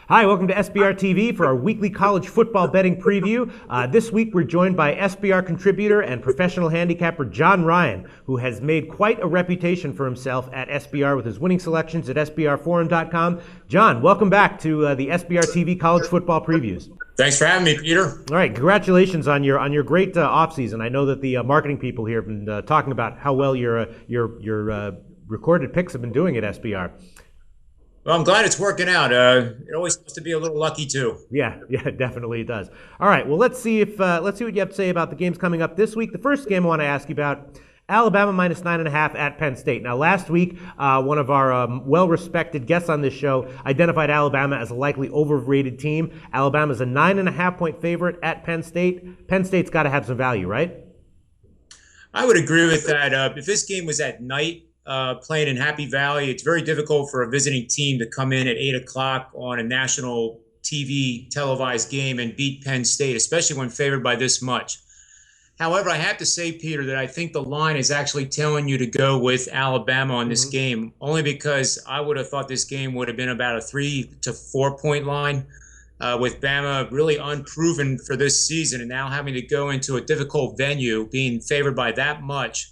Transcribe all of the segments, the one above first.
Hi, welcome to SBRtv for our weekly college football betting preview. This week we're joined by SBR contributor and professional handicapper John Ryan, who has made quite a reputation for himself at SBR with his winning selections at SBRforum.com. John, welcome back to the SBRtv college football previews. Thanks for having me, Peter. All right, congratulations on your great offseason. I know that the marketing people here have been talking about how well your recorded picks have been doing at SBR. Well, I'm glad it's working out. It always has to be a little lucky too. Yeah, definitely it does. All right, well, let's see what you have to say about the games coming up this week. The first game I want to ask you about: Alabama minus 9.5 at Penn State. Now, last week, one of our well-respected guests on this show identified Alabama as a likely overrated team. Alabama's a 9.5-point favorite at Penn State. Penn State's got to have some value, right? I would agree with that. If this game was at night, playing in Happy Valley, it's very difficult for a visiting team to come in at 8 o'clock on a national TV televised game and beat Penn State, especially when favored by this much. However, I have to say, Peter, that I think the line is actually telling you to go with Alabama on this game, only because I would have thought this game would have been about a 3 to 4 point line, with Bama really unproven for this season and now having to go into a difficult venue, being favored by that much.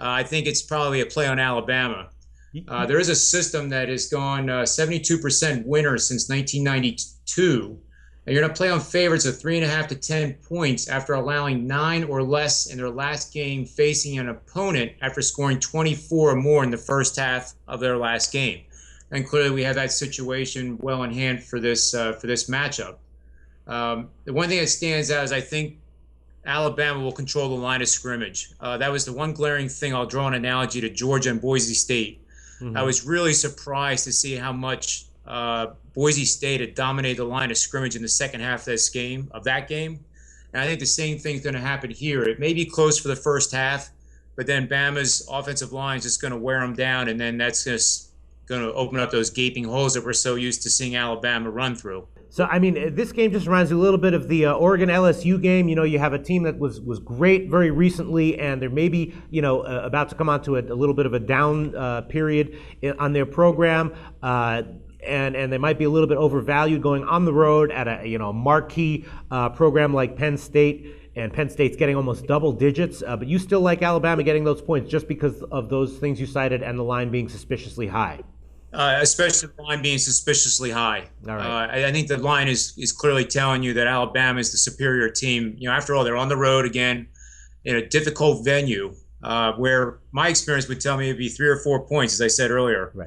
I think it's probably a play on Alabama. There is a system that has gone 72% winner since 1992. And you're going to play on favorites of 3.5 to 10 points after allowing 9 or less in their last game, facing an opponent after scoring 24 or more in the first half of their last game. And clearly we have that situation well in hand for this matchup. The one thing that stands out is I think Alabama will control the line of scrimmage. That was the one glaring thing. I'll draw an analogy to Georgia and Boise State. I was really surprised to see how much Boise State had dominated the line of scrimmage in the second half of that game. And I think the same thing's going to happen here. It may be close for the first half, but then Bama's offensive line is just going to wear them down, and then that's just going to open up those gaping holes that we're so used to seeing Alabama run through. So, I mean, this game just reminds me a little bit of the Oregon-LSU game. You know, you have a team that was great very recently, and they're maybe, about to come onto a little bit of a down period on their program, and they might be a little bit overvalued going on the road at a marquee program like Penn State, and Penn State's getting almost double digits. But you still like Alabama getting those points just because of those things you cited and the line being suspiciously high. Especially the line being suspiciously high. All right. I think the line is clearly telling you that Alabama is the superior team. After all, they're on the road again in a difficult venue, where my experience would tell me it'd be 3 or 4 points, as I said earlier. Right.